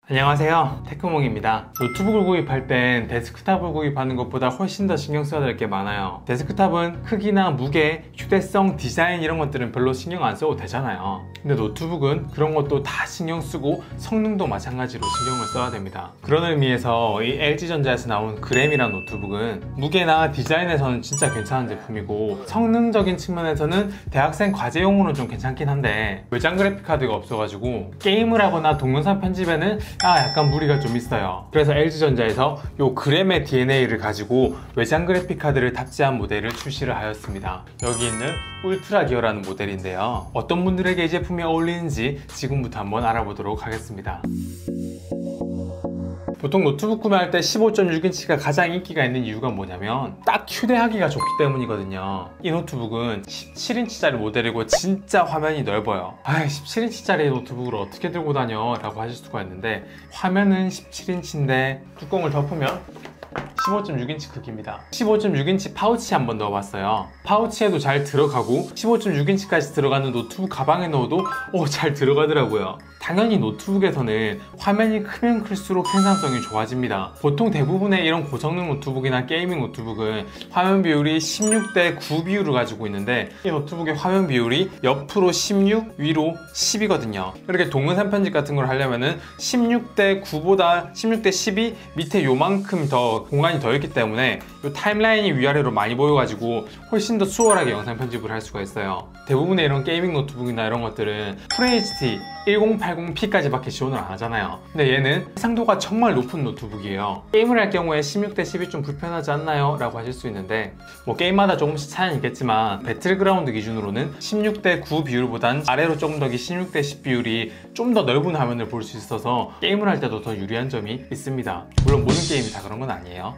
안녕하세요, 테크몽입니다. 노트북을 구입할 땐 데스크탑을 구입하는 것보다 훨씬 더 신경 써야 될 게 많아요. 데스크탑은 크기나 무게, 휴대성, 디자인 이런 것들은 별로 신경 안 써도 되잖아요. 근데 노트북은 그런 것도 다 신경 쓰고 성능도 마찬가지로 신경을 써야 됩니다. 그런 의미에서 이 LG전자에서 나온 그램이란 노트북은 무게나 디자인에서는 진짜 괜찮은 제품이고 성능적인 측면에서는 대학생 과제용으로는 좀 괜찮긴 한데 외장 그래픽카드가 없어가지고 게임을 하거나 동영상 편집에는 약간 무리가 좀 있어요. 그래서 LG전자에서 요 그램의 DNA를 가지고 외장 그래픽카드를 탑재한 모델을 출시를 하였습니다. 여기 있는 울트라 기어라는 모델인데요. 어떤 분들에게 이 제품이 어울리는지 지금부터 한번 알아보도록 하겠습니다. 보통 노트북 구매할 때 15.6인치가 가장 인기가 있는 이유가 뭐냐면 딱 휴대하기가 좋기 때문이거든요. 이 노트북은 17인치짜리 모델이고 진짜 화면이 넓어요. 17인치짜리 노트북을 어떻게 들고 다녀? 라고 하실 수가 있는데 화면은 17인치인데 뚜껑을 덮으면 15.6인치 크기입니다. 15.6인치 파우치 한번 넣어봤어요. 파우치에도 잘 들어가고 15.6인치까지 들어가는 노트북 가방에 넣어도 잘 들어가더라고요. 당연히 노트북에서는 화면이 크면 클수록 생산성이 좋아집니다. 보통 대부분의 이런 고성능 노트북이나 게이밍 노트북은 화면 비율이 16:9 비율을 가지고 있는데 이 노트북의 화면 비율이 옆으로 16, 위로 10이거든요. 이렇게 동영상 편집 같은 걸 하려면은 16:9보다 16:10이 밑에 요만큼 더 공간이 더 있기 때문에 이 타임라인이 위아래로 많이 보여가지고 훨씬 더 수월하게 영상 편집을 할 수가 있어요. 대부분의 이런 게이밍 노트북이나 이런 것들은 FHD 1080p까지 밖에 지원을 안 하잖아요. 근데 얘는 해상도가 정말 높은 노트북이에요. 게임을 할 경우에 16:10이 좀 불편하지 않나요? 라고 하실 수 있는데 게임마다 조금씩 차이는 있겠지만 배틀그라운드 기준으로는 16:9 비율보단 아래로 조금 더 긴 16:10 비율이 좀 더 넓은 화면을 볼 수 있어서 게임을 할 때도 더 유리한 점이 있습니다. 물론 모든 게임이 다 그런 건 아니에요.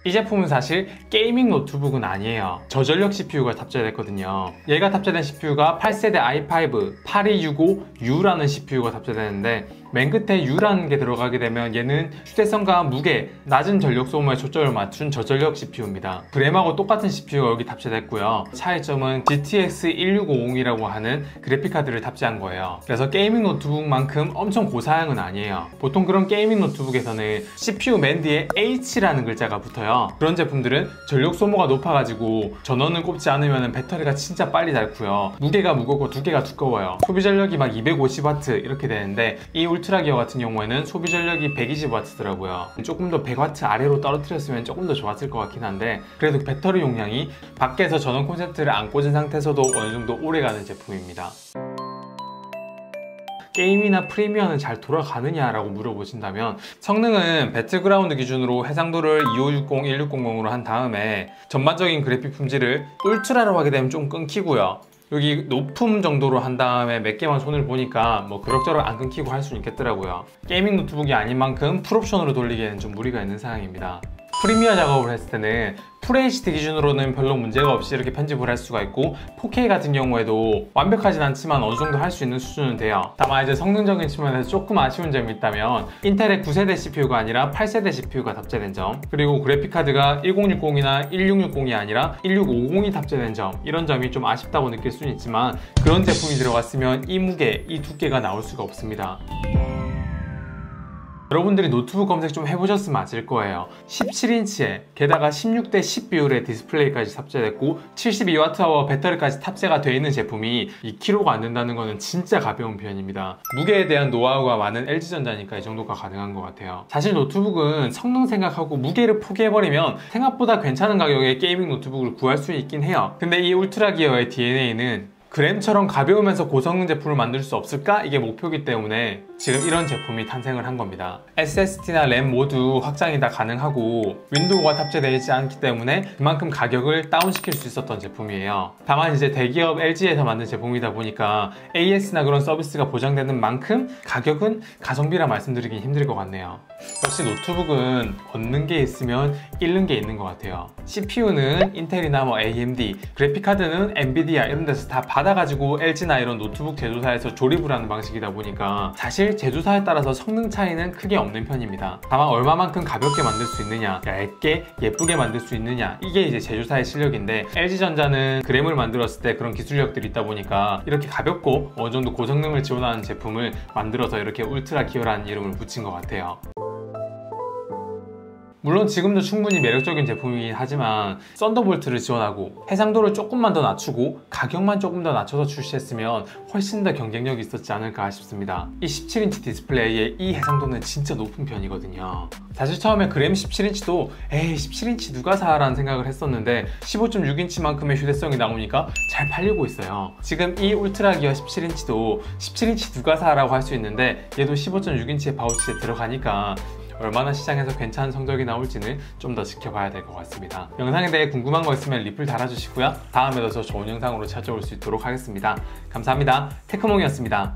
이 제품은 사실 게이밍 노트북은 아니에요. 저전력 CPU가 탑재됐거든요. 얘가 탑재된 CPU가 8세대 i5 8265U라는 CPU가 탑재되는데 맨 끝에 U라는 게 들어가게 되면 얘는 휴대성과 무게, 낮은 전력 소모에 초점을 맞춘 저전력 CPU입니다. 그램하고 똑같은 CPU가 여기 탑재됐고요. 차이점은 GTX 1650이라고 하는 그래픽카드를 탑재한 거예요. 그래서 게이밍 노트북만큼 엄청 고사양은 아니에요. 보통 그런 게이밍 노트북에서는 CPU 맨 뒤에 H라는 글자가 붙어요. 그런 제품들은 전력 소모가 높아가지고 전원을 꼽지 않으면 배터리가 진짜 빨리 닳고요. 무게가 무겁고 두께가 두꺼워요. 소비 전력이 막 250W 이렇게 되는데 이 울트라 기어 같은 경우에는 소비 전력이 120W더라고요. 조금 더 100W 아래로 떨어뜨렸으면 조금 더 좋았을 것 같긴 한데 그래도 배터리 용량이 밖에서 전원 콘센트를 안 꽂은 상태에서도 어느 정도 오래가는 제품입니다. 게임이나 프리미어는 잘 돌아가느냐 라고 물어보신다면 성능은 배틀그라운드 기준으로 해상도를 2560, 1600으로 한 다음에 전반적인 그래픽 품질을 울트라로 하게 되면 좀 끊기고요. 여기 높음 정도로 한 다음에 몇 개만 손을 보니까 그럭저럭 안 끊기고 할 수는 있겠더라고요. 게이밍 노트북이 아닌 만큼 풀옵션으로 돌리기에는 좀 무리가 있는 상황입니다. 프리미어 작업을 했을 때는 FHD 기준으로는 별로 문제가 없이 이렇게 편집을 할 수가 있고 4K 같은 경우에도 완벽하진 않지만 어느 정도 할 수 있는 수준은 돼요. 다만 이제 성능적인 측면에서 조금 아쉬운 점이 있다면 인텔의 9세대 CPU가 아니라 8세대 CPU가 탑재된 점, 그리고 그래픽카드가 1060이나 1660이 아니라 1650이 탑재된 점, 이런 점이 좀 아쉽다고 느낄 수는 있지만 그런 제품이 들어갔으면 이 무게, 이 두께가 나올 수가 없습니다. 여러분들이 노트북 검색 좀 해보셨으면 아실 거예요. 17인치에 게다가 16:10 비율의 디스플레이까지 탑재됐고 72Wh 배터리까지 탑재가 되어 있는 제품이 2kg가 안 된다는 거는 진짜 가벼운 편입니다. 무게에 대한 노하우가 많은 LG전자니까 이 정도가 가능한 것 같아요. 사실 노트북은 성능 생각하고 무게를 포기해버리면 생각보다 괜찮은 가격에 게이밍 노트북을 구할 수 있긴 해요. 근데 이 울트라 기어의 DNA는 그램처럼 가벼우면서 고성능 제품을 만들 수 없을까? 이게 목표이기 때문에 지금 이런 제품이 탄생을 한 겁니다. SSD나 램 모두 확장이 다 가능하고 윈도우가 탑재되어 있지 않기 때문에 그만큼 가격을 다운시킬 수 있었던 제품이에요. 다만 이제 대기업 LG에서 만든 제품이다 보니까 AS나 그런 서비스가 보장되는 만큼 가격은 가성비라 말씀드리긴 힘들 것 같네요. 역시 노트북은 얻는 게 있으면 잃는 게 있는 것 같아요. CPU는 인텔이나 AMD, 그래픽카드는 엔비디아 이런 데서 다 받아 받아가지고 LG나 이런 노트북 제조사에서 조립을 하는 방식이다 보니까 사실 제조사에 따라서 성능 차이는 크게 없는 편입니다. 다만 얼마만큼 가볍게 만들 수 있느냐, 얇게 예쁘게 만들 수 있느냐, 이게 이제 제조사의 실력인데, LG전자는 그램을 만들었을 때 그런 기술력들이 있다 보니까 이렇게 가볍고 어느 정도 고성능을 지원하는 제품을 만들어서 이렇게 울트라 기어라는 이름을 붙인 것 같아요. 물론 지금도 충분히 매력적인 제품이긴 하지만 썬더볼트를 지원하고 해상도를 조금만 더 낮추고 가격만 조금 더 낮춰서 출시했으면 훨씬 더 경쟁력이 있었지 않을까 싶습니다. 이 17인치 디스플레이의 이 해상도는 진짜 높은 편이거든요. 사실 처음에 그램 17인치도 에이 17인치 누가 사? 라는 생각을 했었는데 15.6인치만큼의 휴대성이 나오니까 잘 팔리고 있어요. 지금 이 울트라 기어 17인치도 17인치 누가 사? 라고 할 수 있는데 얘도 15.6인치의 파우치에 들어가니까 얼마나 시장에서 괜찮은 성적이 나올지는 좀 더 지켜봐야 될 것 같습니다. 영상에 대해 궁금한 거 있으면 리플 달아주시고요. 다음에도 더 좋은 영상으로 찾아올 수 있도록 하겠습니다. 감사합니다. 테크몽이었습니다.